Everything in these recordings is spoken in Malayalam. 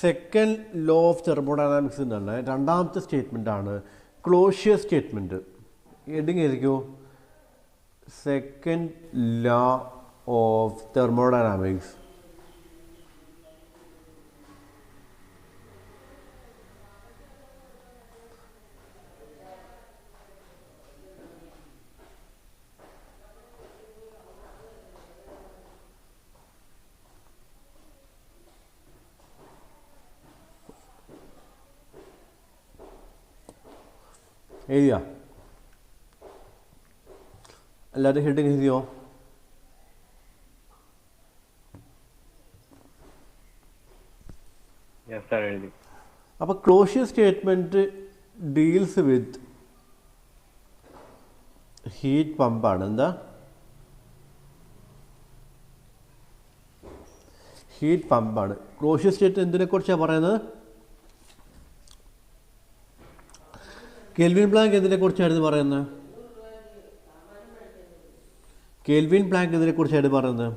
സെക്കൻഡ് ലോ ഓഫ് തെർമോഡൈനാമിക്സ് എന്നാണ് രണ്ടാമത്തെ സ്റ്റേറ്റ്മെൻ്റ് ആണ് ക്ലോഷ്യസ് സ്റ്റേറ്റ്മെൻറ്റ്. ഹെഡിങ് ആയിരിക്കും സെക്കൻഡ് ലോ ഓഫ് തെർമോഡൈനാമിക്സ്. എഴുതിയാ എല്ലാവരും ഹെഡിങ് എഴുതിയോ? അപ്പോൾ Clausius statement deals with heat പമ്പാണ്. എന്താ ഹീറ്റ് പമ്പാണ്. ക്ലോഷ്യസ് സ്റ്റേറ്റ്മെൻറ്റ് എന്തിനെക്കുറിച്ചാണ് പറയുന്നത്? കെൽവിൻ പ്ലാങ്ക് എന്തിനെക്കുറിച്ചായിരുന്നു പറയുന്നത്? കെൽവിൻ പ്ലാങ്ക് എന്തിനെക്കുറിച്ചായിരുന്നു പറയുന്നത്?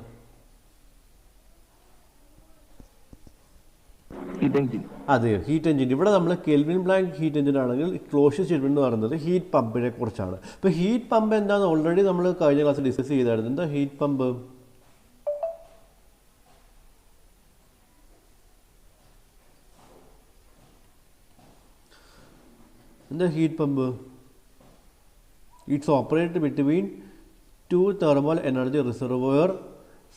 അതെ, ഹീറ്റ് എഞ്ചിൻ. ഇവിടെ നമ്മൾ കെൽവിൻ പ്ലാങ്ക് ഹീറ്റ് എഞ്ചിൻ ആണെങ്കിൽ ക്ലോഷ്യസ് സ്റ്റേറ്റ്മെൻറ്റ് എന്ന് പറയുന്നത് ഹീറ്റ് പമ്പിനെ കുറിച്ചാണ്. ഇപ്പോൾ ഹീറ്റ് പമ്പ് എന്താണെന്ന് ഓൾറെഡി നമ്മൾ കഴിഞ്ഞ ക്ലാസ്സിൽ ഡിസ്കസ് ചെയ്തായിരുന്നു. എന്താ ഹീറ്റ് പമ്പ്? എന്താ heat pump? It's operate between two thermal energy reservoir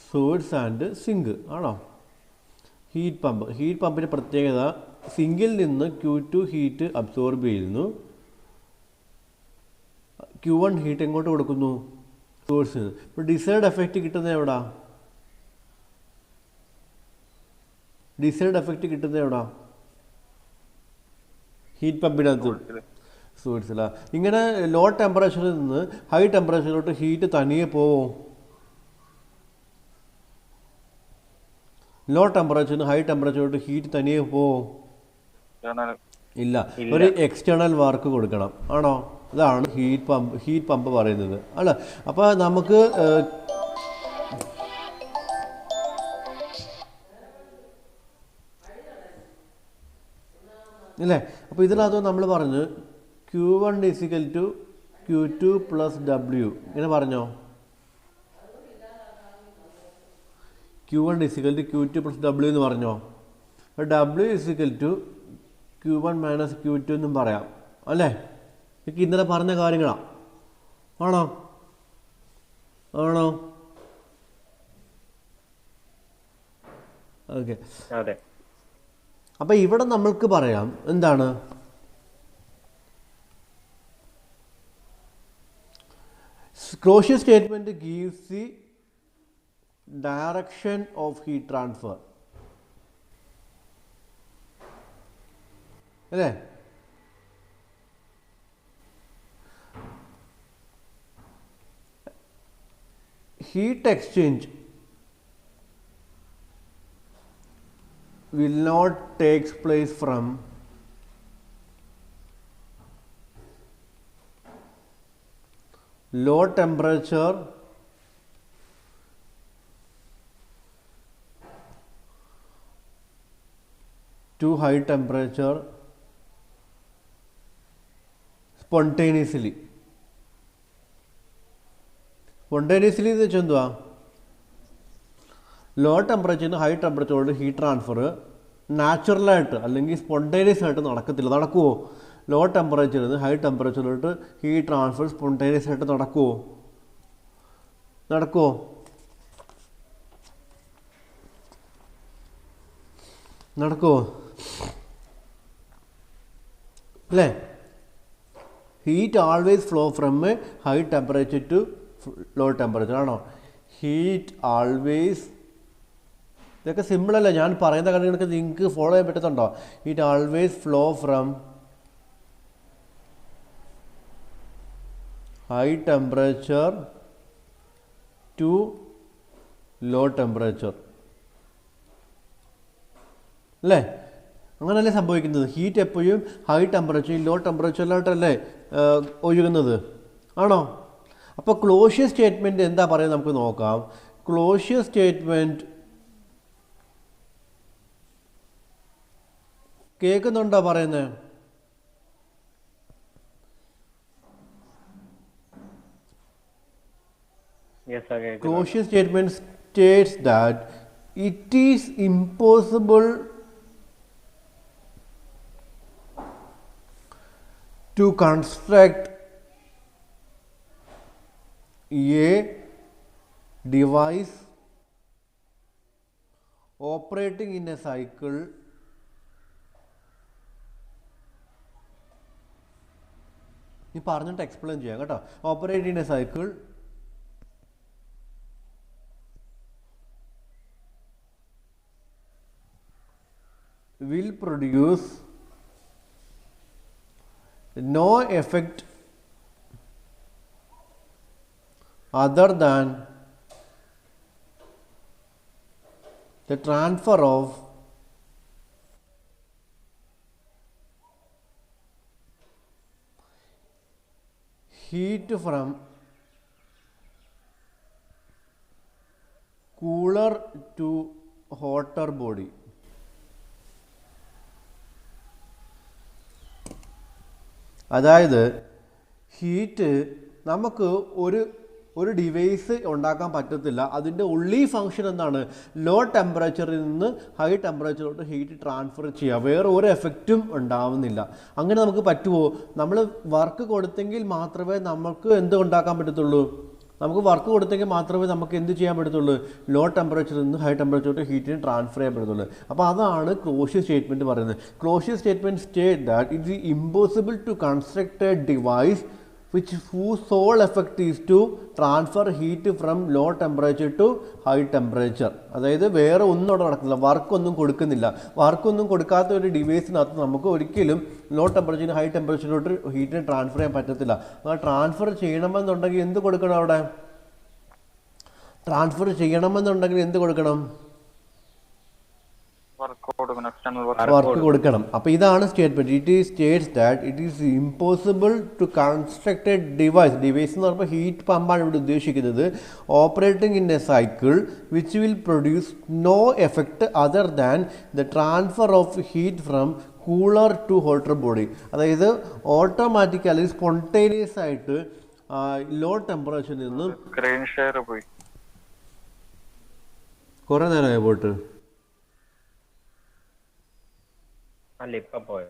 source and sink ആണോ ഹീറ്റ് പമ്പ്? ഹീറ്റ് പമ്പിൻ്റെ പ്രത്യേകത സിങ്കിൽ നിന്ന് Q2 ഹീറ്റ് അബ്സോർബ് ചെയ്യുന്നു, Q1 ഹീറ്റ് എങ്ങോട്ട് കൊടുക്കുന്നു? സോഴ്സിന്. ഇപ്പോൾ ഡിസൈഡ് എഫക്റ്റ് കിട്ടുന്നത് എവിടാ? ഡിസൈഡ് എഫക്റ്റ് കിട്ടുന്നത് എവിടാ? ഹീറ്റ് പമ്പിനകത്ത്, സോഴ്സില. ഇങ്ങനെ ലോ ടെമ്പറേച്ചറിൽ നിന്ന് ഹൈ ടെമ്പറേച്ചറിലോട്ട് ഹീറ്റ് തനിയെ പോവും? ലോ ടെമ്പറേച്ചറിന് ഹൈ ടെമ്പറേച്ചറിലോട്ട് ഹീറ്റ് തനിയെ പോവും? ഇല്ല, ഒരു എക്സ്റ്റേണൽ വർക്ക് കൊടുക്കണം ആണോ? ഇതാണ് ഹീറ്റ് പമ്പ് പറയുന്നത് അല്ല. അപ്പോൾ നമുക്ക് ഇല്ലേ? അപ്പോൾ ഇതിനകത്ത് നമ്മൾ പറഞ്ഞു Q1 = Q2 + W. ഇങ്ങനെ പറഞ്ഞോ? Q1 = Q2 + W എന്ന് പറഞ്ഞോ? അപ്പോൾ W = Q1 - Q2 എന്നും പറയാം അല്ലേ? എനിക്ക് ഇന്നലെ പറഞ്ഞ കാര്യങ്ങളാണ്. ആണോ? ഓക്കെ. അപ്പോൾ ഇവിടെ നമ്മൾക്ക് പറയാം എന്താണ്? Clausius statement gives the direction of heat transfer അല്ലേ? Heat exchange will not takes place from low temperature to high temperature spontaneously. Spontaneously എന്ന് വെച്ചാൽ എന്തുവാ? ലോ ടെമ്പറേച്ചറിന് ഹൈ ടെമ്പറേച്ചറോട് ഹീറ്റ് ട്രാൻസ്ഫർ നാച്ചുറലായിട്ട് അല്ലെങ്കിൽ സ്പോണ്ടേനിയസ് ആയിട്ട് നടക്കത്തില്ല. നടക്കുമോ? ലോ ടെമ്പറേച്ചറിൽ നിന്ന് ഹൈ ടെമ്പറേച്ചറിലോട്ട് ഹീറ്റ് ട്രാൻസ്ഫർ സ്പോണ്ടേനിയസ് ആയിട്ട് നടക്കുമോ? അല്ലേ? Heat always flow from a high temperature to low temperature ആണോ? ഹീറ്റ് ആൾവേസ്, ഇതൊക്കെ സിമ്പിളല്ലേ? ഞാൻ പറയുന്ന കാര്യങ്ങളൊക്കെ നിങ്ങൾക്ക് ഫോളോ ചെയ്യാൻ പറ്റുന്നുണ്ടോ? It always flow from high temperature to low temperature അല്ലേ? അങ്ങനല്ലേ സംഭവിക്കുന്നത്? ഹീറ്റ് എപ്പോഴും ഹൈ ടെമ്പറേച്ചർ ലോ ടെമ്പറേച്ചറിലോട്ടല്ലേ ഒഴുകുന്നത് ആണോ? അപ്പോൾ ക്ലോഷ്യസ് സ്റ്റേറ്റ്മെൻറ്റ് എന്താ പറയുന്നത് നമുക്ക് നോക്കാം. ക്ലോഷ്യസ് സ്റ്റേറ്റ്മെൻറ്റ് കേൾക്കുന്നുണ്ടോ പറയുന്നത്? Clausius statement states that it is impossible to construct a device operating in a cycle നീ പറഞ്ഞിട്ട് എക്സ്പ്ലെയിൻ ചെയ്യാം കേട്ടോ. Operate in a cycle will produce no effect other than the transfer of heat from cooler to hotter body. അതായത് ഹീറ്റ് നമുക്ക് ഒരു ഡിവൈസ് ഉണ്ടാക്കാൻ പറ്റത്തില്ല. അതിൻ്റെ ഉള്ളി ഫങ്ഷൻ എന്താണ്? ലോ ടെമ്പറേച്ചറിൽ നിന്ന് ഹൈ ടെമ്പറേച്ചറിലോട്ട് ഹീറ്റ് ട്രാൻസ്ഫർ ചെയ്യുക. വേറെ ഒരു എഫക്റ്റും ഉണ്ടാവുന്നില്ല. അങ്ങനെ നമുക്ക് പറ്റുമോ? നമ്മൾ വർക്ക് കൊടുത്തെങ്കിൽ മാത്രമേ നമുക്ക് എന്ത് ഉണ്ടാക്കാൻ പറ്റത്തുള്ളൂ? നമുക്ക് വർക്ക് കൊടുത്തെങ്കിൽ മാത്രമേ നമുക്ക് എന്ത് ചെയ്യാൻ പറ്റത്തുള്ളൂ? ലോ ടെമ്പറേച്ചറിൽ നിന്ന് ഹൈ ടെമ്പറേച്ചറിലോട്ട് ഹീറ്റിന് ട്രാൻസ്ഫർ ചെയ്യാൻ പറ്റത്തുള്ളൂ. അപ്പോൾ അതാണ് ക്ലോഷ്യസ് സ്റ്റേറ്റ്മെൻറ്റ് പറയുന്നത്. Clausius statement state that it is impossible to construct a device whose sole effect is to transfer heat from low temperature to high temperature. അതായത് വേറെ ഒന്നും അവിടെ നടക്കുന്നില്ല, വർക്കൊന്നും കൊടുക്കുന്നില്ല. വർക്കൊന്നും കൊടുക്കാത്ത ഒരു ഡിവൈസിനകത്ത് നമുക്ക് ഒരിക്കലും ലോ ടെമ്പറേച്ചറിന് ഹൈ ടെമ്പറേച്ചറിലോട്ട് ഹീറ്റിനെ ട്രാൻസ്ഫർ ചെയ്യാൻ പറ്റത്തില്ല. ആ ട്രാൻസ്ഫർ ചെയ്യണമെന്നുണ്ടെങ്കിൽ എന്ത് കൊടുക്കണം? അവിടെ ട്രാൻസ്ഫർ ചെയ്യണമെന്നുണ്ടെങ്കിൽ എന്ത് കൊടുക്കണം? വർക്ക് കൊടുക്കണം. അപ്പോൾ ഇതാണ് statement. It is states that it is impossible to construct a device. Device എന്ന് പറയുമ്പോൾ ഹീറ്റ് പമ്പാണ് ഇവിടെ ഉദ്ദേശിക്കുന്നത്. Operating in a cycle which will produce no effect other than the transfer of heat from cooler to hotter body. അതായത് ഓട്ടോമാറ്റിക്കലി സ്പോണ്ടേനിയസ് ആയിട്ട് ലോ ടെമ്പറേച്ചറിൽ നിന്ന് കുറേ നേരമായി പോയിട്ട് അല്ല ഇപ്പൊ പോയോ?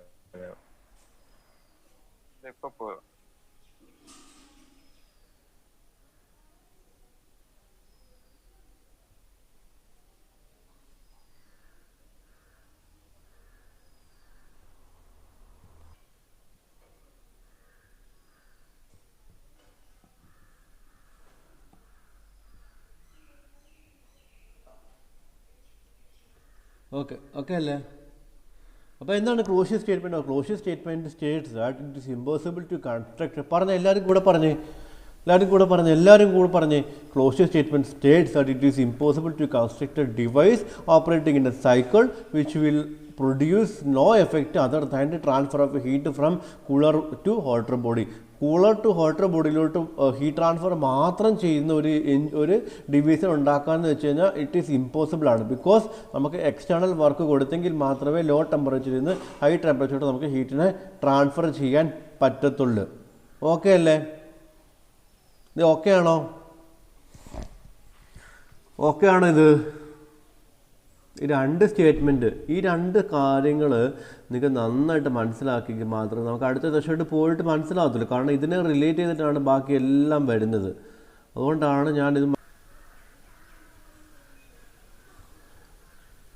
ഓക്കെ അല്ലേ? അപ്പോൾ എന്താണ് Clausius statement? Clausius statement states that it is impossible to construct. എല്ലാവരും കൂടെ പറഞ്ഞേ. Clausius statement states that it is impossible to construct a device operating in a cycle which will produce no effect other than the transfer of heat from cooler to hotter body. Cooler to hotter ബോഡിയിലോട്ട് ഹീറ്റ് ട്രാൻസ്ഫർ മാത്രം ചെയ്യുന്ന ഒരു ഡിവൈസ് ഉണ്ടാക്കാമെന്ന് വെച്ച് കഴിഞ്ഞാൽ ഇറ്റ് ഈസ് ഇമ്പോസിബിൾ ആണ്. ബിക്കോസ് നമുക്ക് എക്സ്റ്റേണൽ വർക്ക് കൊടുത്തെങ്കിൽ മാത്രമേ ലോ ടെമ്പറേച്ചറിൽ നിന്ന് ഹൈ ടെമ്പറേച്ചറിലോട്ട് നമുക്ക് ഹീറ്റിനെ ട്രാൻസ്ഫർ ചെയ്യാൻ പറ്റത്തുള്ളൂ. ഓക്കെ അല്ലേ? ഇത് ഓക്കെ ആണോ? ഓക്കെ ആണോ? ഈ രണ്ട് സ്റ്റേറ്റ്മെൻറ്റ്, ഈ രണ്ട് കാര്യങ്ങൾ നിങ്ങൾക്ക് നന്നായിട്ട് മനസ്സിലാക്കിയെങ്കിൽ മാത്രമേ നമുക്ക് അടുത്ത ദശയോട്ട് പോയിട്ട് മനസ്സിലാകത്തുള്ളൂ. കാരണം ഇതിനെ റിലേറ്റ് ചെയ്തിട്ടാണ് ബാക്കി എല്ലാം വരുന്നത്. അതുകൊണ്ടാണ് ഞാനിത്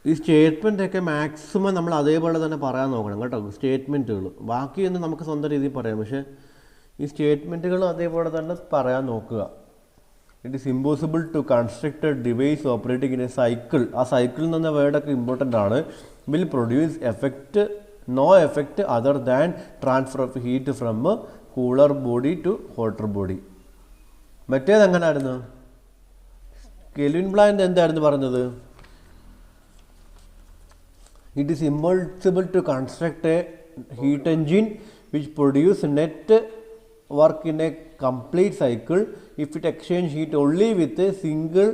ഈ സ്റ്റേറ്റ്മെൻറ്റൊക്കെ മാക്സിമം നമ്മൾ അതേപോലെ തന്നെ പറയാൻ നോക്കണം കേട്ടോ. സ്റ്റേറ്റ്മെൻറ്റുകൾ ബാക്കിയൊന്നും നമുക്ക് സ്വന്തം രീതിയിൽ പറയാം, പക്ഷേ ഈ സ്റ്റേറ്റ്മെൻറ്റുകൾ അതേപോലെ തന്നെ പറയാൻ നോക്കുക. It is impossible to construct a device operating in a cycle. ആ സൈക്കിളിൽ നിന്ന വേർഡൊക്കെ ഇമ്പോർട്ടൻ്റ് ആണ്. Will produce no effect other than transfer of heat from cooler body to hotter body. മറ്റേത് എങ്ങനെയായിരുന്നു? കെൽവിൻ പ്ലാന്റ് എന്തായിരുന്നു പറഞ്ഞത്? It is impossible to construct a heat engine which produce net work in a complete cycle if it exchange heat only with a single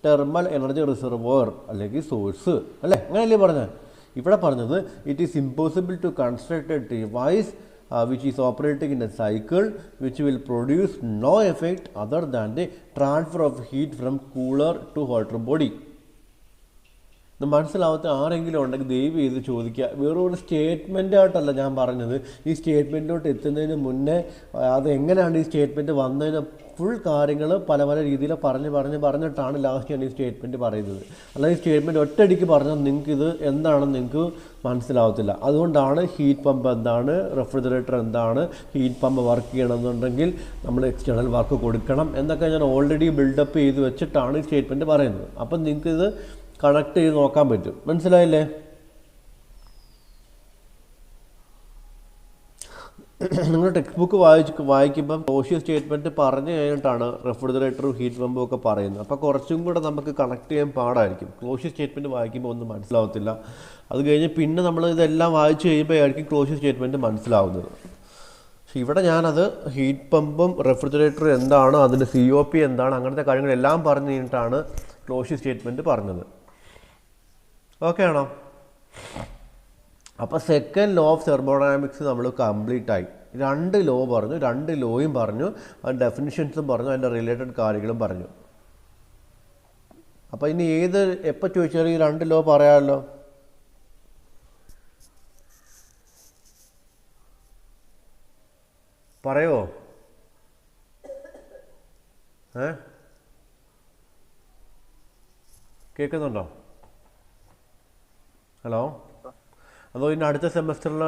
thermal energy reservoir അല്ലെങ്കിൽ സോഴ്സ് അല്ലേ? അങ്ങനെയല്ലേ പറഞ്ഞത്? ഇവിടെ പറഞ്ഞത് it is impossible to construct a device which is operating in a cycle which will produce no effect other than the transfer of heat from cooler to hotter body. ഇത് മനസ്സിലാവാത്ത ആരെങ്കിലും ഉണ്ടെങ്കിൽ ദയവ് ചെയ്ത് ചോദിക്കുക. വേറൊരു സ്റ്റേറ്റ്മെൻ്റ് ആയിട്ടല്ല ഞാൻ പറഞ്ഞത്. ഈ സ്റ്റേറ്റ്മെൻറ്റിലോട്ട് എത്തുന്നതിന് മുന്നേ അത് എങ്ങനെയാണ് ഈ സ്റ്റേറ്റ്മെൻറ്റ് വന്നതിന് ഫുൾ കാര്യങ്ങൾ പല പല രീതിയിൽ പറഞ്ഞിട്ടാണ് ലാസ്റ്റ് ഞാൻ ഈ സ്റ്റേറ്റ്മെൻറ്റ് പറയുന്നത്. അല്ലാതെ ഈ സ്റ്റേറ്റ്മെൻറ്റ് ഒറ്റയടിക്ക് പറഞ്ഞാൽ നിങ്ങൾക്ക് ഇത് എന്താണെന്ന് നിങ്ങൾക്ക് മനസ്സിലാവത്തില്ല. അതുകൊണ്ടാണ് ഹീറ്റ് പമ്പ് എന്താണ്, റെഫ്രിജറേറ്റർ എന്താണ്, ഹീറ്റ് പമ്പ് വർക്ക് ചെയ്യണമെന്നുണ്ടെങ്കിൽ നമ്മൾ എക്സ്റ്റേണൽ വർക്ക് കൊടുക്കണം എന്നൊക്കെ ഞാൻ ഓൾറെഡി ബിൽഡപ്പ് ചെയ്ത് വെച്ചിട്ടാണ് ഈ സ്റ്റേറ്റ്മെൻറ്റ് പറയുന്നത്. അപ്പം നിങ്ങൾക്കിത് കണക്ട് ചെയ്ത് നോക്കാൻ പറ്റും. മനസ്സിലായില്ലേ? നിങ്ങൾ ടെക്സ്റ്റ് ബുക്ക് വായിക്കുമ്പം ക്ലോഷ്യസ് സ്റ്റേറ്റ്മെൻറ്റ് പറഞ്ഞു കഴിഞ്ഞിട്ടാണ് റെഫ്രിജറേറ്ററും ഹീറ്റ് പമ്പും ഒക്കെ പറയുന്നത്. അപ്പോൾ കുറച്ചും കൂടെ നമുക്ക് കണക്ട് ചെയ്യാൻ പാടായിരിക്കും. ക്ലോഷ്യസ് സ്റ്റേറ്റ്മെൻറ്റ് വായിക്കുമ്പോൾ ഒന്നും മനസ്സിലാവത്തില്ല. അത് കഴിഞ്ഞ് പിന്നെ നമ്മൾ ഇതെല്ലാം വായിച്ചു കഴിയുമ്പോഴായിരിക്കും ക്ലോഷ്യസ് സ്റ്റേറ്റ്മെൻറ്റ് മനസ്സിലാവുന്നത്. പക്ഷേ ഇവിടെ ഞാനത് ഹീറ്റ് പമ്പും റെഫ്രിജറേറ്ററും എന്താണ്, അതിൻ്റെ COP എന്താണ്, അങ്ങനത്തെ കാര്യങ്ങളെല്ലാം പറഞ്ഞു കഴിഞ്ഞിട്ടാണ് ക്ലോഷ്യസ് സ്റ്റേറ്റ്മെൻറ്റ് പറഞ്ഞത്. ഓക്കെ ആണോ? അപ്പോൾ സെക്കൻഡ് ലോ ഓഫ് തെർമോഡൈനാമിക്സ് നമ്മൾ കംപ്ലീറ്റ് ആയി. 2 ലോ പറഞ്ഞു, 2 ലോയും പറഞ്ഞു, അതിൻ്റെ ഡെഫിനിഷൻസും പറഞ്ഞു, അതിൻ്റെ റിലേറ്റഡ് കാര്യങ്ങളും പറഞ്ഞു. അപ്പോൾ ഇനി എപ്പോൾ ചോദിച്ചാലും ഈ 2 ലോ പറയാമല്ലോ. പറയുമോ? കേൾക്കുന്നുണ്ടോ? ഹലോ? അതോ ഇനി അടുത്ത സെമസ്റ്ററിൽ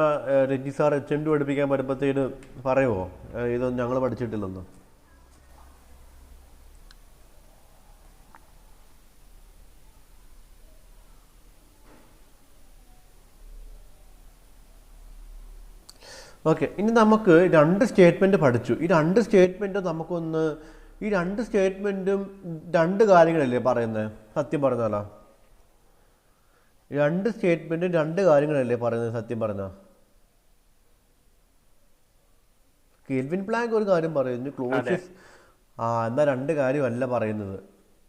രഞ്ജി സാർ HND പഠിപ്പിക്കാൻ വരുമ്പോഴത്തേന് പറയുമോ ഇതൊന്നും ഞങ്ങൾ പഠിച്ചിട്ടില്ലെന്ന്? ഓക്കെ, ഇനി നമുക്ക് 2 സ്റ്റേറ്റ്മെൻറ്റ് പഠിച്ചു. ഈ 2 സ്റ്റേറ്റ്മെൻറ്റ് നമുക്കൊന്ന്, ഈ 2 സ്റ്റേറ്റ്മെൻറ്റും 2 കാര്യങ്ങളല്ലേ പറയുന്നത്? സത്യം പറഞ്ഞാലോ 2 സ്റ്റേറ്റ്മെൻറ്റും 2 കാര്യങ്ങളല്ലേ പറയുന്നത്? സത്യം പറഞ്ഞാൽ കെൽവിൻ പ്ലാങ്ക് ഒരു കാര്യം പറയുന്നു, ക്ലോഷ്യസ് എന്നാൽ 2 കാര്യമല്ല പറയുന്നത്.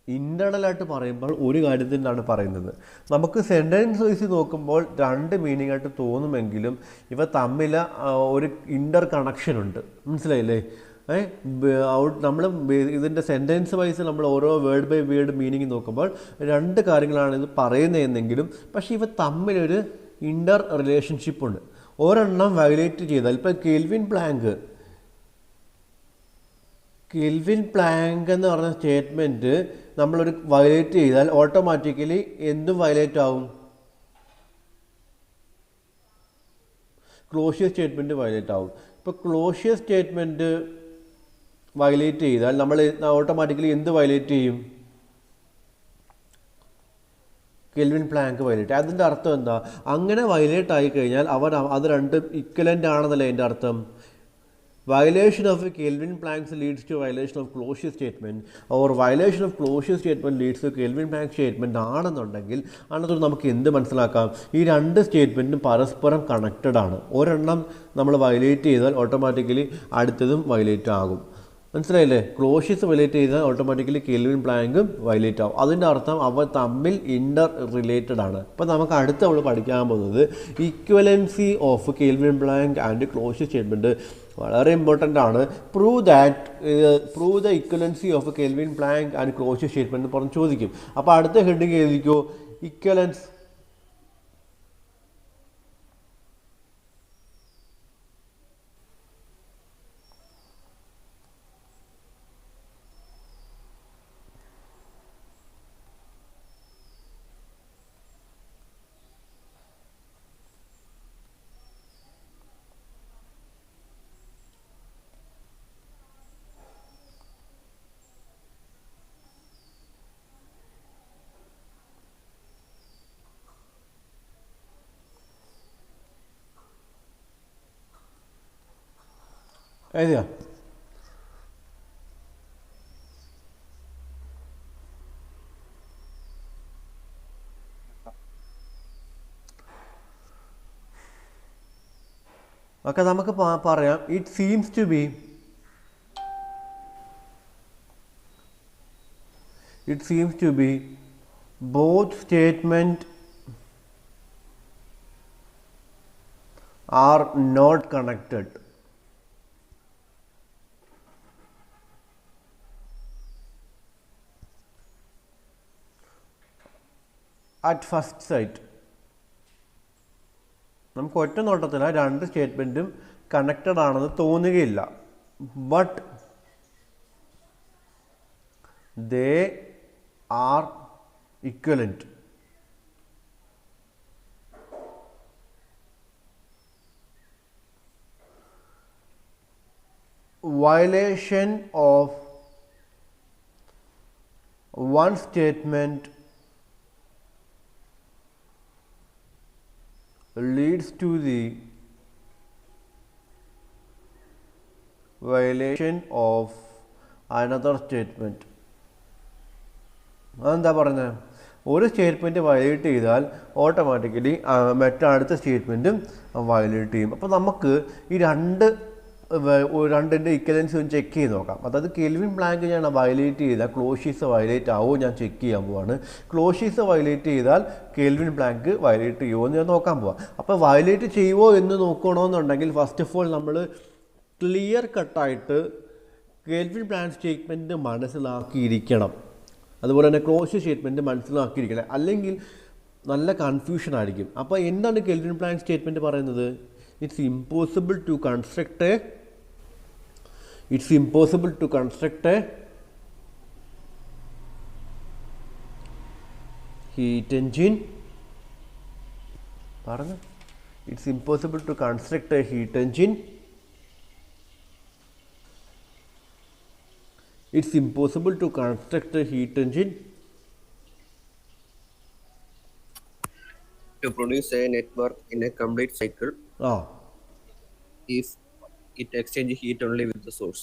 ഇൻറ്റേർണലായിട്ട് പറയുമ്പോൾ ഒരു കാര്യത്തിനാണ് പറയുന്നത്. നമുക്ക് സെൻറ്റൻസ് വൈസ് നോക്കുമ്പോൾ 2 മീനിങ് ആയിട്ട് തോന്നുമെങ്കിലും ഇവ തമ്മിൽ ഒരു ഇൻ്റർ കണക്ഷൻ ഉണ്ട്. മനസ്സിലായില്ലേ? നമ്മൾ ഇതിൻ്റെ സെൻറ്റൻസ് വൈസ് നമ്മൾ ഓരോ വേർഡ് ബൈ വേർഡ് മീനിങ് നോക്കുമ്പോൾ 2 കാര്യങ്ങളാണ് ഇത് പറയുന്നതെന്നെങ്കിലും പക്ഷേ ഇവ തമ്മിലൊരു ഇൻ്റർ റിലേഷൻഷിപ്പ് ഉണ്ട്. ഒരെണ്ണം വയലേറ്റ് ചെയ്താൽ, ഇപ്പോൾ കെൽവിൻ പ്ലാങ്ക് എന്ന് പറഞ്ഞ സ്റ്റേറ്റ്മെൻറ്റ് നമ്മളൊരു വയലേറ്റ് ചെയ്താൽ ഓട്ടോമാറ്റിക്കലി എന്തും വയലേറ്റ് ആവും? ക്ലോഷ്യസ് സ്റ്റേറ്റ്മെൻറ്റ് വയലേറ്റ് ആവും. ഇപ്പോൾ ക്ലോഷ്യസ് സ്റ്റേറ്റ്മെൻറ്റ് വയലേറ്റ് ചെയ്താൽ നമ്മൾ ഓട്ടോമാറ്റിക്കലി എന്ത് വയലേറ്റ് ചെയ്യും? Kelvin Planck violate. അതിൻ്റെ അർത്ഥം എന്താ? അങ്ങനെ വയലേറ്റ് ആയിക്കഴിഞ്ഞാൽ അത് 2 ഇക്വലൻ്റ് ആണെന്നല്ലേ എൻ്റെ അർത്ഥം. Violation of a Kelvin Planck leads to violation of Clausius statement, or violation of Clausius statement leads to Kelvin Planck statement ആണെന്നുണ്ടെങ്കിൽ അതിനകത്ത് നമുക്ക് എന്ത് മനസ്സിലാക്കാം? ഈ 2 സ്റ്റേറ്റ്മെൻറ്റും പരസ്പരം കണക്റ്റഡ് ആണ്. ഒരെണ്ണം നമ്മൾ വയലേറ്റ് ചെയ്താൽ ഓട്ടോമാറ്റിക്കലി അടുത്തതും വയലേറ്റ് ആകും. മനസ്സിലായില്ലേ? ക്ലോഷ്യസ് വയലേറ്റ് ചെയ്താൽ ഓട്ടോമാറ്റിക്കലി കെൽവിൻ പ്ലാങ്കും വയലേറ്റ് ആവും. അതിൻ്റെ അർത്ഥം അവ തമ്മിൽ ഇൻ്റർ റിലേറ്റഡ് ആണ്. അപ്പോൾ നമുക്ക് അടുത്ത് നമ്മൾ പഠിക്കാൻ പോകുന്നത് equivalency of Kelvin Planck and Clausius statement വളരെ ഇമ്പോർട്ടൻ്റ് ആണ്. Prove the equivalency of Kelvin Planck and Clausius statement പറഞ്ഞ് ചോദിക്കും. അപ്പോൾ അടുത്ത ഹെഡിങ് എഴുതിക്കോ, ഇക്വലൻസ്. എഴുതിയോ? ഓക്കെ, നമുക്ക് പറയാം. It seems to be both statement are not connected. At first sight, നമുക്ക് ഒറ്റ നോട്ടത്തിൽ ആ രണ്ട് സ്റ്റേറ്റ്മെൻറ്റും കണക്റ്റഡ് ആണെന്ന് തോന്നുകയില്ല. But they are equivalent. Violation of one statement leads to the violation of another statement. അതെന്താ പറഞ്ഞത്? ഒരു സ്റ്റേറ്റ്മെൻറ്റ് വയലേറ്റ് ചെയ്താൽ ഓട്ടോമാറ്റിക്കലി മറ്റടുത്ത സ്റ്റേറ്റ്മെൻറ്റും വയലേറ്റ് ചെയ്യും. അപ്പോൾ നമുക്ക് ഈ രണ്ടിൻ്റെ ഇക്വലൻസ് ഒന്ന് ചെക്ക് ചെയ്ത് നോക്കാം. അതായത് കെൽവിൻ പ്ലാങ്ക് ഞാൻ വയലേറ്റ് ചെയ്താൽ ക്ലോഷീസ് വയലേറ്റ് ആവുമോ ഞാൻ ചെക്ക് ചെയ്യാൻ പോവാണ്. ക്ലോഷീസ് വയലേറ്റ് ചെയ്താൽ കെൽവിൻ പ്ലാങ്ക് വയലേറ്റ് ചെയ്യുമോ എന്ന് ഞാൻ നോക്കാൻ പോവാം. അപ്പോൾ വയലേറ്റ് ചെയ്യുമോ എന്ന് നോക്കണമെന്നുണ്ടെങ്കിൽ ഫസ്റ്റ് ഓഫ് ഓൾ നമ്മൾ ക്ലിയർ കട്ടായിട്ട് കെൽവിൻ പ്ലാങ്ക് സ്റ്റേറ്റ്മെൻറ്റ് മനസ്സിലാക്കിയിരിക്കണം. അതുപോലെ തന്നെ ക്ലോഷീസ് സ്റ്റേറ്റ്മെൻറ്റ് മനസ്സിലാക്കിയിരിക്കണം. അല്ലെങ്കിൽ നല്ല കൺഫ്യൂഷൻ ആയിരിക്കും. അപ്പോൾ എന്താണ് കെൽവിൻ പ്ലാങ്ക് സ്റ്റേറ്റ്മെൻറ്റ് പറയുന്നത്? It's impossible to construct a heat engine. Paranga. It's impossible to construct a heat engine. It's impossible to construct a heat engine to produce a network in a complete cycle if it exchange heat only with the source.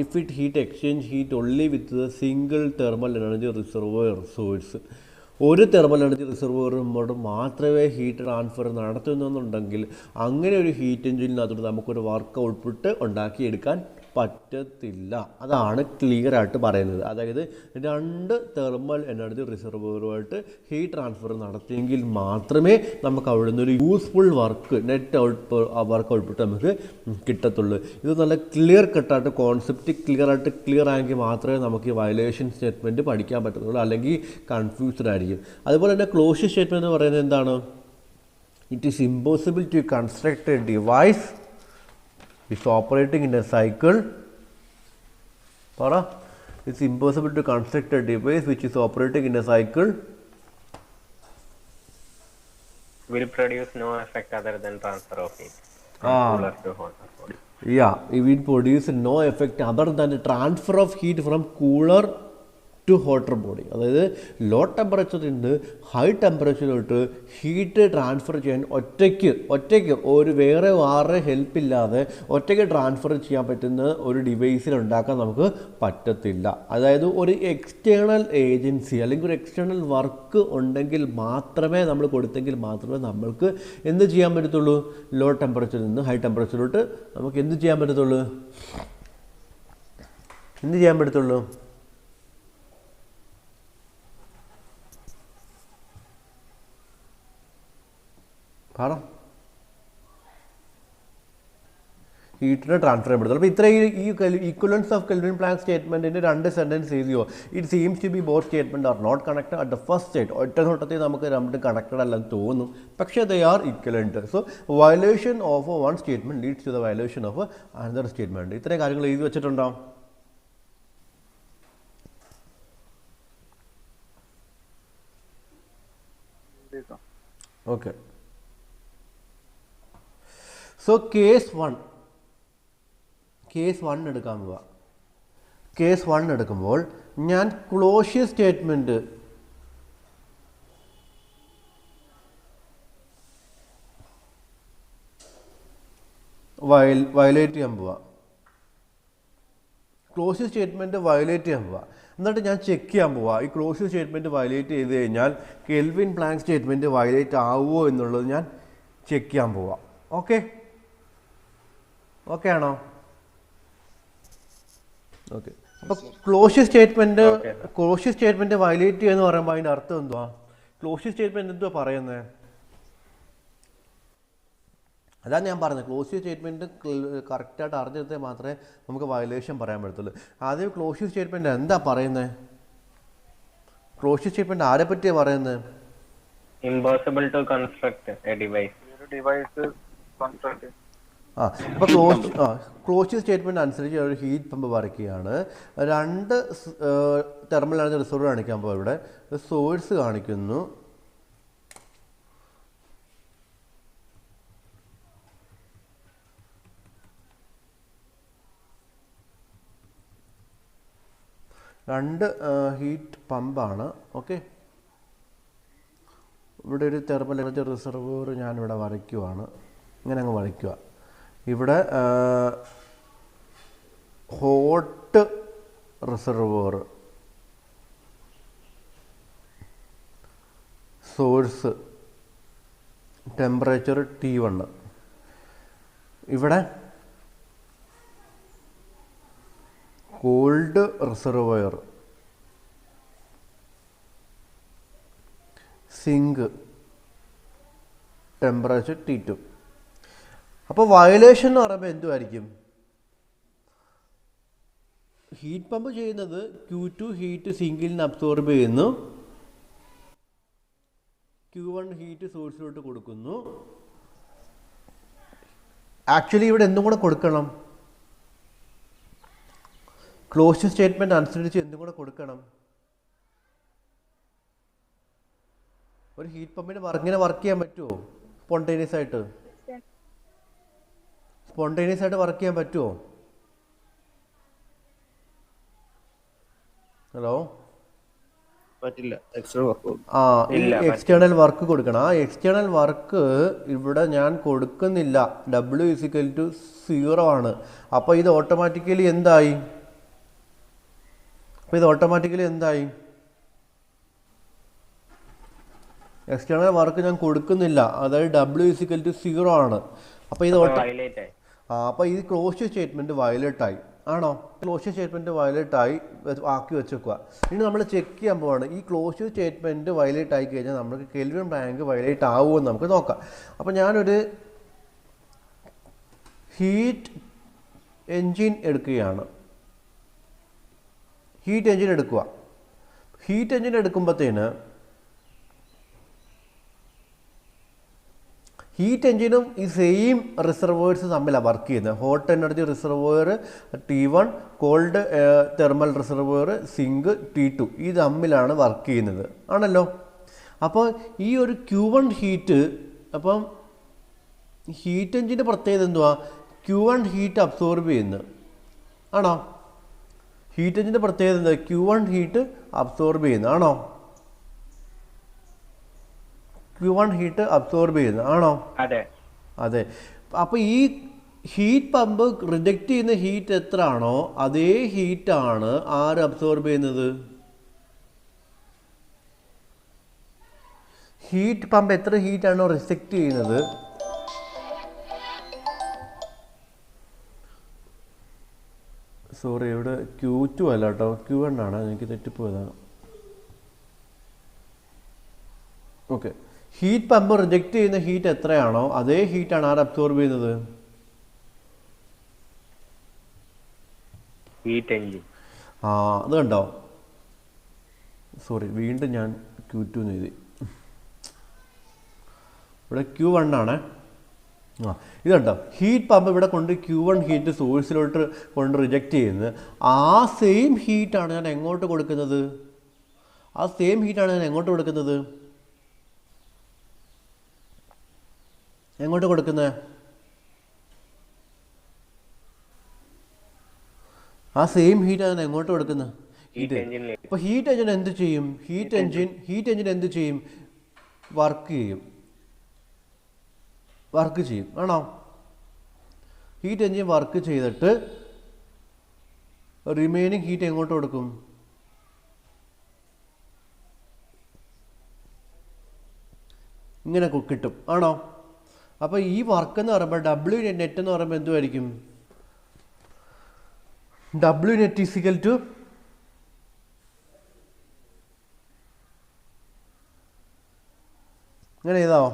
If it exchange heat only with the single thermal energy reservoir source. ഒരു തെർമൽ എനർജി റിസർവോയറിനോട് മാത്രമേ ഹീറ്റ് ട്രാൻസ്ഫർ നടത്തുന്നുണ്ടെങ്കിൽ അങ്ങനെ ഒരു ഹീറ്റ് എഞ്ചിനകത്തോട്ട് നമുക്കൊരു വർക്ക് ഔട്ട്പുട്ട് ഉണ്ടാക്കിയെടുക്കാൻ പറ്റത്തില്ല. അതാണ് ക്ലിയർ ആയിട്ട് പറയുന്നത്. അതായത് രണ്ട് തെർമൽ എനർജി റിസർവോയറുമായിട്ട് ഹീറ്റ് ട്രാൻസ്ഫർ നടത്തിയെങ്കിൽ മാത്രമേ നമുക്ക് അവിടെ നിന്നൊരു useful work net work output നമുക്ക് കിട്ടത്തുള്ളൂ. ഇത് നല്ല ക്ലിയർ കട്ടായിട്ട് കോൺസെപ്റ്റ് ക്ലിയർ ആയെങ്കിൽ മാത്രമേ നമുക്ക് ഈ വയലേഷൻ സ്റ്റേറ്റ്മെൻറ്റ് പഠിക്കാൻ പറ്റത്തുള്ളൂ. അല്ലെങ്കിൽ കൺഫ്യൂസ്ഡ് ആയിരിക്കും. അതുപോലെ തന്നെ ക്ലോഷർ സ്റ്റേറ്റ്മെൻറ്റ് എന്ന് പറയുന്നത് എന്താണ്? It is impossible to construct a device is operating in a cycle. It's impossible to construct a device which is operating in a cycle. Will produce no effect other than transfer of heat from cooler to hotter body. Yeah, it will produce no effect other than the transfer of heat from cooler to hotter body. അതായത് ലോ ടെമ്പറേച്ചറിൽ നിന്ന് ഹൈ ടെമ്പറേച്ചറിലോട്ട് ഹീറ്റ് ട്രാൻസ്ഫർ ചെയ്യാൻ ഒറ്റയ്ക്ക് ഒരു വേറെ ആരുടെ ഹെൽപ്പില്ലാതെ ഒറ്റയ്ക്ക് ട്രാൻസ്ഫർ ചെയ്യാൻ പറ്റുന്ന ഒരു ഡിവൈസിൽ ഉണ്ടാക്കാൻ നമുക്ക് പറ്റത്തില്ല. അതായത് ഒരു എക്സ്റ്റേണൽ ഏജൻസി അല്ലെങ്കിൽ ഒരു എക്സ്റ്റേണൽ വർക്ക് ഉണ്ടെങ്കിൽ മാത്രമേ നമ്മൾ കൊടുത്തെങ്കിൽ മാത്രമേ നമ്മൾക്ക് എന്ത് ചെയ്യാൻ പറ്റത്തുള്ളൂ? ലോ ടെമ്പറേച്ചറിൽ നിന്ന് ഹൈ ടെമ്പറേച്ചറിലോട്ട് നമുക്ക് എന്ത് ചെയ്യാൻ പറ്റത്തുള്ളൂ? ഹീറ്റിനെ ട്രാൻസ്ഫർ ചെയ്യാൻ പറ്റത്തുള്ളൂ. അപ്പോൾ ഇത്ര ഈ ഈക്വലൻസ് ഓഫ് കെൽവിൻ പ്ലാങ്ക് സ്റ്റേറ്റ്മെൻറ്റിൻ്റെ രണ്ട് സെൻറ്റൻസ് എഴുതിയോ? It seems to be both statement are not connected at the first state. ഒറ്റ നോട്ടത്തിൽ നമുക്ക് രണ്ടും കണക്റ്റഡ് അല്ലെന്ന് തോന്നും, പക്ഷേ they are equivalent. So violation of one statement leads to the violation of another statement. ഇത്രയും കാര്യങ്ങൾ എഴുതി വെച്ചിട്ടുണ്ടോ? ഓക്കെ. സോ കേസ് വൺ എടുക്കാൻ പോവാ. കേസ് 1 എടുക്കുമ്പോൾ ഞാൻ ക്ലോഷ്യർ സ്റ്റേറ്റ്മെൻറ്റ് വയലേറ്റ് ചെയ്യാൻ പോവാ. ക്ലോഷ്യർ സ്റ്റേറ്റ്മെൻറ്റ് വയലേറ്റ് ചെയ്യാൻ പോവാ. എന്നിട്ട് ഞാൻ ചെക്ക് ചെയ്യാൻ പോവാം ഈ ക്ലോഷ്യർ സ്റ്റേറ്റ്മെൻറ്റ് വയലേറ്റ് ചെയ്ത് കഴിഞ്ഞാൽ കെൽവിൻ പ്ലാങ്ക് സ്റ്റേറ്റ്മെൻറ്റ് വയലേറ്റ് ആവുമോ എന്നുള്ളത് ഞാൻ ചെക്ക് ചെയ്യാൻ പോവാം. ഓക്കെ ആണോ? ഓക്കെ. അപ്പോൾ ക്ലോഷ്യർ സ്റ്റേറ്റ്മെൻറ്റ് വയലേറ്റ് ചെയ്യുക എന്ന് പറയുമ്പോൾ അതിൻ്റെ അർത്ഥം എന്തുവാ? ക്ലോഷ്യർ സ്റ്റേറ്റ്മെൻറ്റ് എന്തുവാ പറയുന്നത്? അതാണ് ഞാൻ പറഞ്ഞത്, ക്ലോസീവ് സ്റ്റേറ്റ്മെൻറ്റ് കറക്റ്റായിട്ട് അറിഞ്ഞെടുത്താൽ മാത്രമേ നമുക്ക് വയലേഷൻ പറയാൻ പറ്റത്തുള്ളൂ. ആദ്യം ക്ലോസീവ് സ്റ്റേറ്റ്മെൻറ്റ് എന്താ പറയുന്നത്? ക്ലോസീവ് സ്റ്റേറ്റ്മെൻറ്റ് ആരെ പറ്റിയാണ് പറയുന്നത്? Impossible to construct a device. അപ്പോൾ ക്ലോസീവ് സ്റ്റേറ്റ്മെൻറ്റ് അനുസരിച്ച് ഒരു ഹീറ്റ് പമ്പ് വരയ്ക്കുകയാണ്. 2 ടെർമിനലാണ് റിസർവ് കാണിക്കാൻ പോകും. ഇവിടെ സോഴ്സ് കാണിക്കുന്നു, രണ്ട് ഹീറ്റ് പമ്പാണ്. ഓക്കെ, ഇവിടെ ഒരു തെർമൽ എനർജി റിസർവോയർ ഞാനിവിടെ വരയ്ക്കുവാണ്. ഇങ്ങനെ അങ്ങ് വരയ്ക്കുക. ഇവിടെ hot reservoir, source temperature T1. ഇവിടെ called reservoir, zinc temperature T2. അപ്പോൾ വയലേഷൻ എന്ന് പറയുമ്പോൾ എന്തുമായിരിക്കും? ഹീറ്റ് പമ്പ് ചെയ്യുന്നത് Q2 ഹീറ്റ് സിങ്കിൽ നിന്ന് അബ്സോർബ് ചെയ്യുന്നു, Q1 ഹീറ്റ് സോഴ്സിലോട്ട് കൊടുക്കുന്നു. ആക്ച്വലി ഇവിടെ എന്തും കൂടെ കൊടുക്കണം, ക്ലോസ് സ്റ്റേറ്റ്മെൻറ്റ് അനുസരിച്ച് എന്തും കൂടെ കൊടുക്കണം. ഒരു ഹീറ്റ് പമ്പിന് ഇങ്ങനെ വർക്ക് ചെയ്യാൻ പറ്റുമോ? സ്പോണ്ടേനിയസ് ആയിട്ട് വർക്ക് ചെയ്യാൻ പറ്റുമോ? ഹലോ, പറ്റില്ല. എക്സ്റ്റേണൽ വർക്ക് എക്സ്റ്റേണൽ വർക്ക് കൊടുക്കണം. ആ എക്സ്റ്റേണൽ വർക്ക് ഇവിടെ ഞാൻ കൊടുക്കുന്നില്ല. W=0 ആണ്. അപ്പോൾ ഇത് ഓട്ടോമാറ്റിക്കലി എന്തായി? എക്സ്റ്റേണൽ വർക്ക് ഞാൻ കൊടുക്കുന്നില്ല, അതായത് W=0 ആണ്. അപ്പോൾ ഇത് അപ്പോൾ ഈ ക്ലോസ് സ്റ്റേറ്റ്മെൻറ്റ് വയലേറ്റായി. ആണോ? ക്ലോസ് സ്റ്റേറ്റ്മെൻറ്റ് വയലേറ്റായി ആക്കി വെച്ചേക്കുക. ഇനി നമ്മൾ ചെക്ക് ചെയ്യാൻ പോവാണ്, ഈ ക്ലോസ് സ്റ്റേറ്റ്മെൻറ്റ് വയലേറ്റ് ആയി കഴിഞ്ഞാൽ നമുക്ക് കെൽവിൻ ബ്ലാങ്ക് വയലേറ്റ് ആവുമെന്ന് നമുക്ക് നോക്കാം. അപ്പോൾ ഞാനൊരു ഹീറ്റ് എൻജിൻ എടുക്കുകയാണ്. ഹീറ്റ് എൻജിൻ എടുക്കുമ്പോഴത്തേന് ഹീറ്റ് എൻജിനും ഈ സെയിം റിസർവോയേഴ്സ് തമ്മിലാണ് വർക്ക് ചെയ്യുന്നത്. Hot energy reservoir T1, cold thermal reservoir sink T2, ഈ തമ്മിലാണ് വർക്ക് ചെയ്യുന്നത് ആണല്ലോ. അപ്പോൾ ഈ ഒരു Q1 ഹീറ്റ്, അപ്പം ഹീറ്റ് എൻജിൻ്റെ പ്രത്യേകത എന്തുവാ? Q1 ഹീറ്റ് അബ്സോർബ് ചെയ്യുന്നു ആണോ? ഹീറ്റ് എൻജിൻ്റെ പ്രത്യേകത എന്താ? Q1 ഹീറ്റ് അബ്സോർബ് ചെയ്യുന്നു ആണോ? Q1 ഹീറ്റ് അബ്സോർബ് ചെയ്യുന്നു ആണോ? അതെ. അപ്പോൾ ഈ ഹീറ്റ് പമ്പ് റിജക്റ്റ് ചെയ്യുന്ന ഹീറ്റ് എത്ര ആണോ അതേ ഹീറ്റാണ് ആര് അബ്സോർബ് ചെയ്യുന്നത്? ഹീറ്റ് പമ്പ് എത്ര ഹീറ്റാണോ റിജക്റ്റ് ചെയ്യുന്നത് സോറി, ഇവിടെ Q2 അല്ല കേട്ടോ, Q1 ആണ്. എനിക്ക് തെറ്റിപ്പോയതാണ്. ഓക്കെ, ഹീറ്റ് പമ്പ് റിജക്റ്റ് ചെയ്യുന്ന ഹീറ്റ് എത്രയാണോ അതേ ഹീറ്റാണ് ആര് അബ്സോർബ് ചെയ്യുന്നത്? Heat engine. അത് കണ്ടോ? സോറി, വീണ്ടും ഞാൻ Q2 എന്ന് എഴുതി. ഇവിടെ Q1 ആണ്. ഇത് കണ്ടോ? ഹീറ്റ് പമ്പ് ഇവിടെ കൊണ്ട് Q1 ഹീറ്റ് സോഴ്സിലോട്ട് കൊണ്ട് റിജക്റ്റ് ചെയ്യുന്നത്. ആ സെയിം ഹീറ്റാണ് ഞാൻ എങ്ങോട്ട് കൊടുക്കുന്നത്? എങ്ങോട്ട് കൊടുക്കുന്നത്? ആ സെയിം ഹീറ്റാണ് ഞാൻ എങ്ങോട്ട് കൊടുക്കുന്നത്? ഇത്. അപ്പോൾ ഹീറ്റ് എഞ്ചിൻ എന്ത് ചെയ്യും? ഹീറ്റ് എഞ്ചിൻ എന്ത് ചെയ്യും? വർക്ക് ചെയ്യും ആണോ? ഹീറ്റ് എഞ്ചിൻ വർക്ക് ചെയ്തിട്ട് റിമൈനിങ് ഹീറ്റ് എങ്ങോട്ട് കൊടുക്കും? ഇങ്ങനെ കിട്ടും ആണോ? അപ്പോൾ ഈ വർക്ക് എന്ന് പറയുമ്പോൾ W നെറ്റ് എന്ന് പറയുമ്പോൾ എന്തുമായിരിക്കും? W നെറ്റ് ഈക്വൽ ടു ഇങ്ങനെ എഴുതാമോ?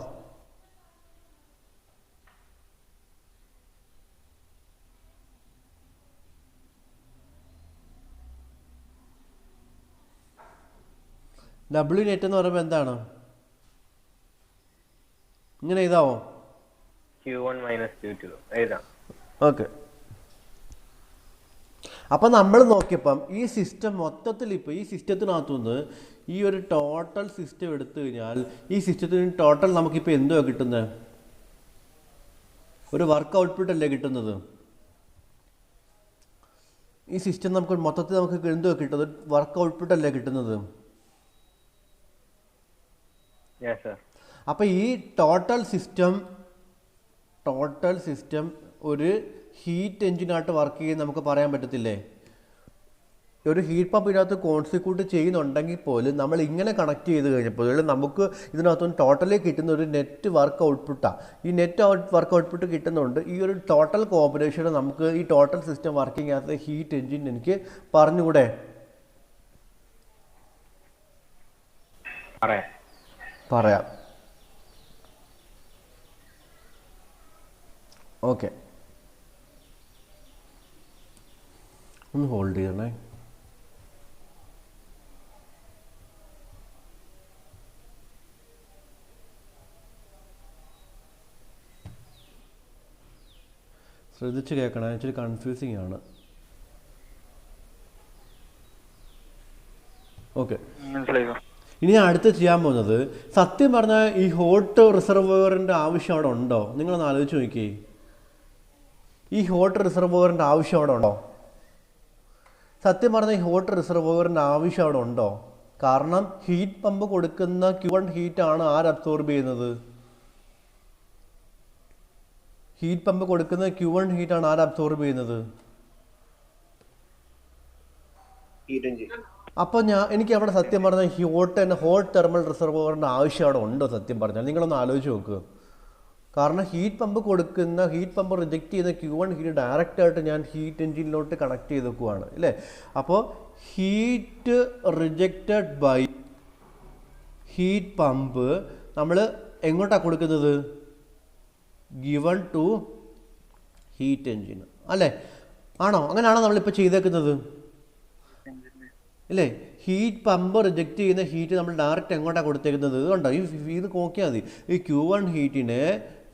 ഡബ്ല്യു നെറ്റ് എന്ന് പറയുമ്പോൾ എന്താണ്? ഇങ്ങനെ എഴുതാവോ? Q1 minus Q2 എഴുതാം. ഓക്കെ. അപ്പം നമ്മൾ നോക്കിയപ്പം ഈ സിസ്റ്റം മൊത്തത്തിൽ ഇപ്പോൾ ഈ സിസ്റ്റത്തിനകത്തുനിന്ന് ഈ ഒരു ടോട്ടൽ സിസ്റ്റം എടുത്തു കഴിഞ്ഞാൽ ഈ സിസ്റ്റത്തിന് ടോട്ടൽ നമുക്കിപ്പോൾ എന്തുവാ കിട്ടുന്നത്? ഒരു വർക്ക് ഔട്ട്പുട്ട് അല്ലേ കിട്ടുന്നത്? ഈ സിസ്റ്റം നമുക്ക് മൊത്തത്തിൽ നമുക്ക് എന്തുവാ കിട്ടുന്നത്? വർക്ക് ഔട്ട്പുട്ട് അല്ലേ കിട്ടുന്നത്? അപ്പോൾ ഈ ടോട്ടൽ സിസ്റ്റം ഒരു ഹീറ്റ് എഞ്ചിനായിട്ട് വർക്ക് ചെയ്യുന്ന നമുക്ക് പറയാൻ പറ്റത്തില്ലേ? ഒരു ഹീറ്റ് പമ്പ് ഇതിനകത്ത് കോൺസിക്യൂട്ട് ചെയ്യുന്നുണ്ടെങ്കിൽ പോലും നമ്മൾ ഇങ്ങനെ കണക്ട് ചെയ്ത് കഴിഞ്ഞപ്പോൾ നമുക്ക് ഇതിനകത്തുനിന്ന് ടോട്ടലി കിട്ടുന്ന ഒരു നെറ്റ് വർക്ക് ഔട്ട്പുട്ടാണ്. ഈ നെറ്റ് വർക്ക് ഔട്ട്പുട്ട് കിട്ടുന്നുണ്ട്. ഈ ഒരു ടോട്ടൽ കോമ്പിനേഷൻ നമുക്ക് ഈ total system working as A heat engine എനിക്ക് പറഞ്ഞുകൂടെ? പറയാം. ഓക്കെ, ഒന്ന് ഹോൾഡ് ചെയ്യണേ. ശ്രദ്ധിച്ച് കേൾക്കണം, ഇച്ചിരി കൺഫ്യൂസിങ് ആണ്. ഓക്കെ, ഇനി ഞാൻ അടുത്ത് ചെയ്യാൻ പോകുന്നത്, സത്യം പറഞ്ഞാൽ ഈ ഹോട്ട് റിസർവോയറിൻ്റെ ആവശ്യം അവിടെ ഉണ്ടോ? നിങ്ങളൊന്ന് ആലോചിച്ച് നോക്കിയേ. ഈ ഹോട്ട് റിസർവോയറിൻ്റെ ആവശ്യം അവിടെ ഉണ്ടോ? സത്യം പറഞ്ഞാൽ ഈ ഹോട്ട് റിസർവോയറിൻ്റെ ആവശ്യം അവിടെ ഉണ്ടോ? കാരണം ഹീറ്റ് പമ്പ് കൊടുക്കുന്ന Q1 ഹീറ്റാണ് ആര് അബ്സോർബ് ചെയ്യുന്നത്? ഹീറ്റ് പമ്പ് കൊടുക്കുന്ന Q1 ഹീറ്റാണ് ആര് അബ്സോർബ് ചെയ്യുന്നത്? അപ്പോൾ എനിക്ക് അവിടെ സത്യം പറഞ്ഞാൽ ഹോട്ട് തെർമൽ റിസർവോയറിൻ്റെ ആവശ്യം അവിടെ ഉണ്ടോ? സത്യം പറഞ്ഞാൽ നിങ്ങളൊന്ന് ആലോചിച്ച് നോക്കുക. കാരണം ഹീറ്റ് പമ്പ് റിജക്റ്റ് ചെയ്യുന്ന Q1 ഹീറ്റ് ഡയറക്റ്റായിട്ട് ഞാൻ ഹീറ്റ് എഞ്ചിനിലോട്ട് കണക്ട് ചെയ്ത് വെക്കുവാണ് അല്ലേ? അപ്പോൾ heat rejected by heat pump നമ്മൾ എങ്ങോട്ടാണ് കൊടുക്കുന്നത്? ഗിവൺ ടു ഹീറ്റ് എഞ്ചിൻ അല്ലേ? ആണോ? അങ്ങനെയാണോ നമ്മളിപ്പോൾ ചെയ്തേക്കുന്നത്? ഇല്ലേ? ഹീറ്റ് പമ്പ് റിജക്റ്റ് ചെയ്യുന്ന ഹീറ്റ് നമ്മൾ ഡയറക്റ്റ് എങ്ങോട്ടാണ് കൊടുത്തേക്കുന്നത്? ഇതുണ്ടോ? ഇത് നോക്കിയാൽ മതി. ഈ Q1 ഹീറ്റിനെ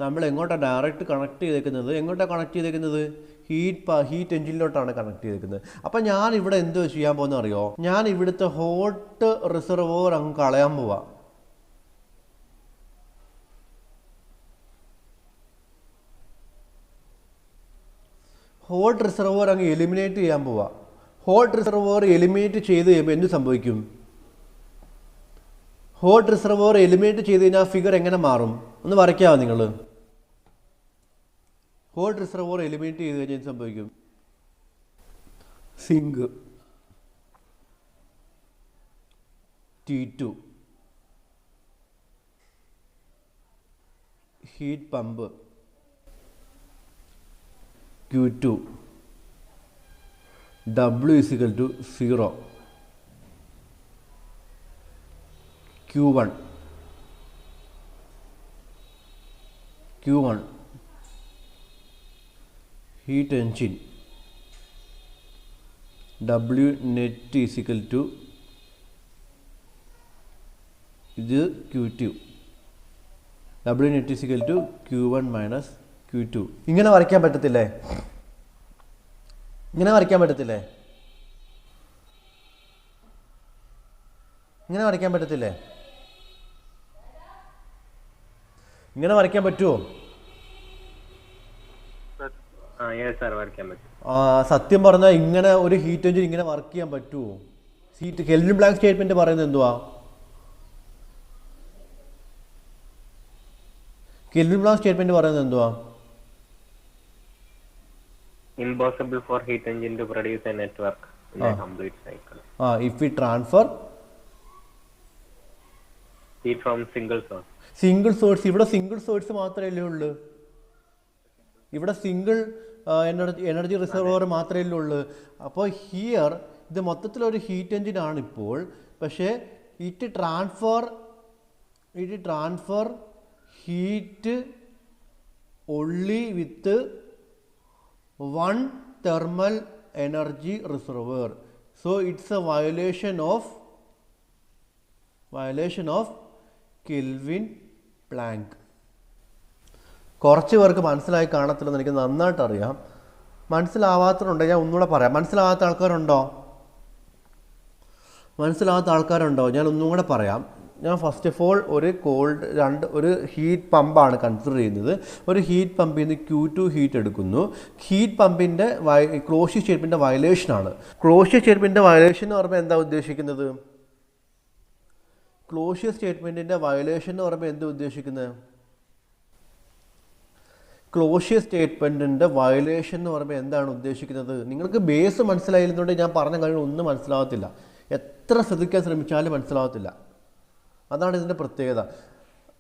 നമ്മൾ എങ്ങോട്ടാണ് ഡയറക്റ്റ് കണക്ട് ചെയ്തേക്കുന്നത്? എങ്ങോട്ടാണ് കണക്ട് ചെയ്തേക്കുന്നത്? ഹീറ്റ് എഞ്ചിനിലോട്ടാണ് കണക്ട് ചെയ്തേക്കുന്നത്. അപ്പം ഞാൻ ഇവിടെ എന്തോ ചെയ്യാൻ പോകുന്നത് അറിയോ? ഞാൻ ഇവിടുത്തെ ഹോട്ട് റിസർവോയർ അങ്ങ് കളയാൻ പോവാ. ഹോട്ട് റിസർവോയർ അങ്ങ് എലിമിനേറ്റ് ചെയ്യാൻ പോവാ. ഹോട്ട് റിസർവോയർ എലിമിനേറ്റ് ചെയ്ത് കഴിയുമ്പോൾ എന്ത് സംഭവിക്കും? ഹോട്ട് റിസർവോയർ എലിമിനേറ്റ് ചെയ്ത് കഴിഞ്ഞാൽ ഫിഗർ എങ്ങനെ മാറും? ഒന്ന് വരയ്ക്കാമോ നിങ്ങൾ? ഹോട്ട് റിസർവോയർ എലിമിനേറ്റ് ചെയ്ത് കഴിഞ്ഞാൽ എന്ത് സംഭവിക്കും? Sink T2, heat pump Q2, W is equal to 0, Q1, heat engine, W net is equal to ഇത് Q2, W net is equal to Q1 minus Q2. ഇങ്ങനെ വരയ്ക്കാൻ പറ്റത്തില്ലേ? ഇങ്ങനെ വരയ്ക്കാൻ പറ്റത്തില്ലേ? ഇങ്ങനെ വരയ്ക്കാൻ പറ്റത്തില്ലേ? ഇങ്ങനെ വരയ്ക്കാൻ പറ്റുമോ? സത്യം പറഞ്ഞാൽ ഇങ്ങനെ ഒരു ഹീറ്റ് എഞ്ചിൻ ഇങ്ങനെ വർക്ക് ചെയ്യാൻ പറ്റുമോ? കെൽവിൻ പ്ലാങ്ക് സ്റ്റേറ്റ്മെന്റ് പറയുന്നത് എന്തുവാ? കെൽവിൻ പ്ലാങ്ക് സ്റ്റേറ്റ്മെന്റ് പറയുന്നത് എന്തുവാ? Impossible for heat engine to produce a network in a complete cycle. If we transfer heat from single source. ഇവിടെ സിംഗിൾ സോഴ്സ് മാത്രമല്ലേ ഉള്ളൂ. ഇവിടെ സിംഗിൾ എനർജി റിസർവോയർ മാത്രമേ ഉള്ളൂ. അപ്പോൾ ഹിയർ ഇത് മൊത്തത്തിലൊരു ഹീറ്റ് എഞ്ചിൻ ആണ് ഇപ്പോൾ. പക്ഷേ it transfer heat only with one thermal energy reservoir. So it's a violation of violation of Kelvin Planck. കുറച്ച് പേർക്ക് മനസ്സിലായി കാണത്തില്ലെന്ന് എനിക്ക് നന്നായിട്ട് അറിയാം. മനസ്സിലാവാത്തതുണ്ടെങ്കിൽ ഞാൻ ഒന്നുകൂടെ പറയാം. മനസ്സിലാവാത്ത ആൾക്കാരുണ്ടോ? ഞാൻ ഒന്നും കൂടെ പറയാം. ഞാൻ ഫസ്റ്റ് ഓഫ് ഓൾ ഒരു ഹീറ്റ് പമ്പാണ് കൺസിഡർ ചെയ്യുന്നത്. ഒരു ഹീറ്റ് പമ്പിൽ നിന്ന് Q2 ഹീറ്റ് എടുക്കുന്നു. ഹീറ്റ് പമ്പിൻ്റെ ക്ലോഷ്യസ് സ്റ്റേറ്റ്മെൻറ്റിൻ്റെ വയലേഷനാണ്. ക്ലോഷ്യസ് സ്റ്റേറ്റ്മെൻറ്റിൻ്റെ വയലേഷൻ എന്ന് പറയുമ്പോൾ എന്താ ഉദ്ദേശിക്കുന്നത്? ക്ലോഷ്യസ് സ്റ്റേറ്റ്മെൻറ്റിൻ്റെ വയലേഷൻ എന്ന് പറയുമ്പോൾ എന്താ ഉദ്ദേശിക്കുന്നത്? ക്ലോഷ്യസ് സ്റ്റേറ്റ്മെൻറ്റിൻ്റെ വയലേഷൻ എന്ന് പറയുമ്പോൾ എന്താണ് ഉദ്ദേശിക്കുന്നത്? നിങ്ങൾക്ക് ബേസ് മനസ്സിലായിരുന്നുണ്ടെങ്കിൽ ഞാൻ പറഞ്ഞ കാര്യം ഒന്നും മനസ്സിലാവത്തില്ല. എത്ര ശ്രദ്ധിക്കാൻ ശ്രമിച്ചാലും മനസ്സിലാവത്തില്ല. അതാണ് ഇതിൻ്റെ പ്രത്യേകത.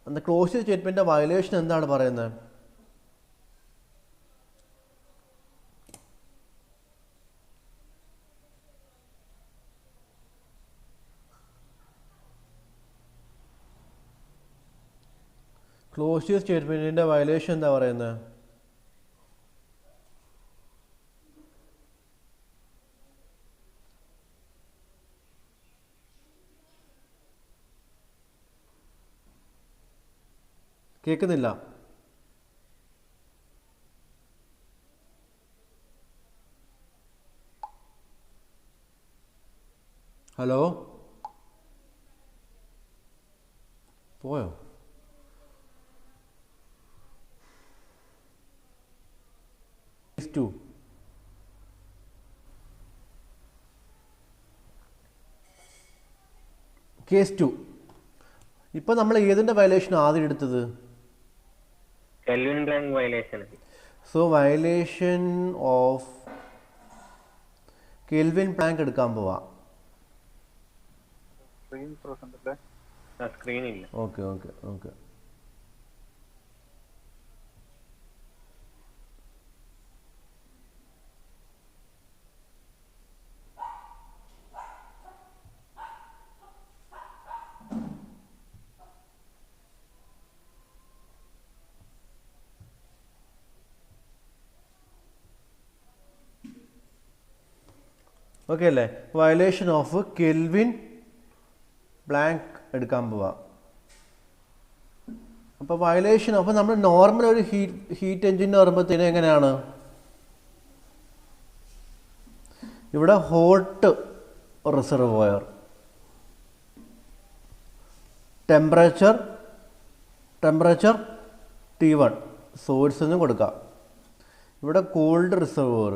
എന്താ ക്ലോഷ്യസ് സ്റ്റേറ്റ്മെൻറ്റിൻ്റെ വയലേഷൻ എന്താണ് പറയുന്നത്? ക്ലോഷ്യസ് സ്റ്റേറ്റ്മെൻറ്റിൻ്റെ വയലേഷൻ എന്താ പറയുന്നത്? കേൾക്കുന്നില്ല. ഹലോ, പോയോ? കേസ് 2. ഇപ്പം നമ്മൾ ഏതിൻ്റെ വയലേഷൻ ആദ്യം എടുത്തത്? Kelvin Planck violation. So violation of Kelvin Planck എടുക്കാൻ പോവാം. സ്ക്രീനില്ല. ഓക്കെ. ഓക്കെ അല്ലേ? വയലേഷൻ ഓഫ് കെൽവിൻ ബ്ലാങ്ക് എടുക്കാൻ പോവാം. അപ്പോൾ വയലേഷൻ അപ്പോൾ നമ്മൾ നോർമൽ ഒരു ഹീറ്റ് എഞ്ചിൻ പറയുമ്പോഴത്തേന് എങ്ങനെയാണ്? ഇവിടെ ഹോട്ട് റിസർവോയർ, ടെമ്പറേച്ചർ T1 സോഴ്സിൽ നിന്ന് കൊടുക്കാം. ഇവിടെ കോൾഡ് റിസർവോയർ,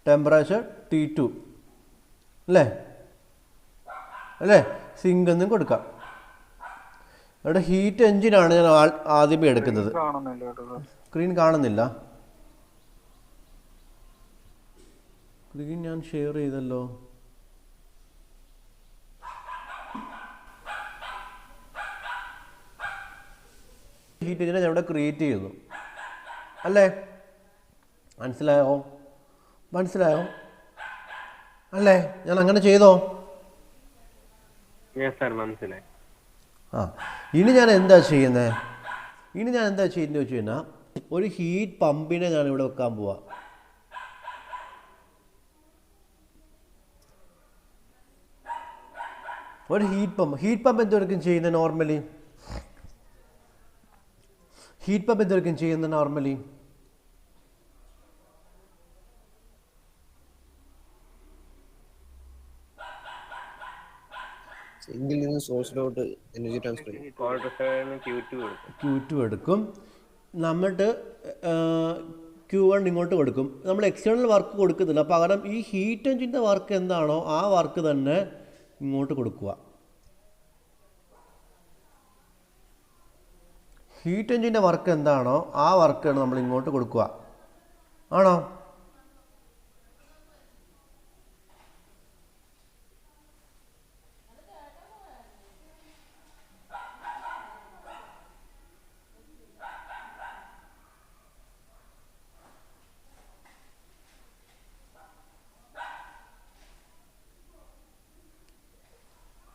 ടെമ്പറേച്ചർ T2 അല്ലേ സിങ്ക് എന്നും കൊടുക്കാം. ഇവിടെ ഹീറ്റ് എഞ്ചിനാണ് ഞാൻ ആദ്യമേ എടുക്കുന്നത്. സ്ക്രീൻ കാണുന്നില്ല. സ്ക്രീൻ ഞാൻ ഷെയർ ചെയ്തല്ലോ. ഹീറ്റ് എഞ്ചിനെ ഞാൻ ഇവിടെ ക്രിയേറ്റ് ചെയ്തു അല്ലേ? മനസ്സിലായോ അല്ലേ? ഞാൻ അങ്ങനെ ചെയ്തോ? മനസ്സിലായി. ഇനി ഞാൻ എന്താ ചെയ്യുന്നത് വെച്ച് കഴിഞ്ഞാൽ ഒരു ഹീറ്റ് പമ്പിനെ ഞാൻ ഇവിടെ വെക്കാൻ പോവാ. ഒരു ഹീറ്റ് പമ്പ് എന്തൊരിക്കും ചെയ്യുന്നത് നോർമലി? സിങ്കിൽ നിന്ന് സോഴ്സിലോട്ട് എനർജി ട്രാൻസ്ഫർ Q2 എടുക്കും. എന്നിട്ട് Q1 ഇങ്ങോട്ട് കൊടുക്കും. നമ്മൾ എക്സ്റ്റേണൽ വർക്ക് കൊടുക്കുന്നില്ല, പകരം ഈ ഹീറ്റ് എഞ്ചിൻ്റെ വർക്ക് എന്താണോ ആ വർക്ക് തന്നെ ഇങ്ങോട്ട് കൊടുക്കുക. ഹീറ്റ് എഞ്ചിൻ്റെ വർക്ക് എന്താണോ ആ വർക്കാണ് നമ്മൾ ഇങ്ങോട്ട് കൊടുക്കുക. ആണോ?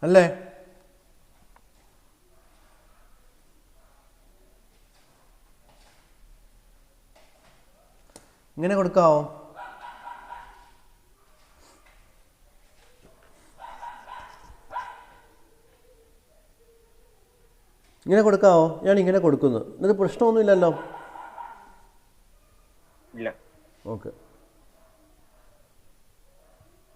അല്ലേ? ഇങ്ങനെ കൊടുക്കാവോ? ഇങ്ങനെ കൊടുക്കാവോ? ഞാൻ ഇങ്ങനെ കൊടുക്കുന്നു, ഇത് പ്രശ്നമൊന്നുമില്ലല്ലോ. ഇല്ല. ഓക്കെ.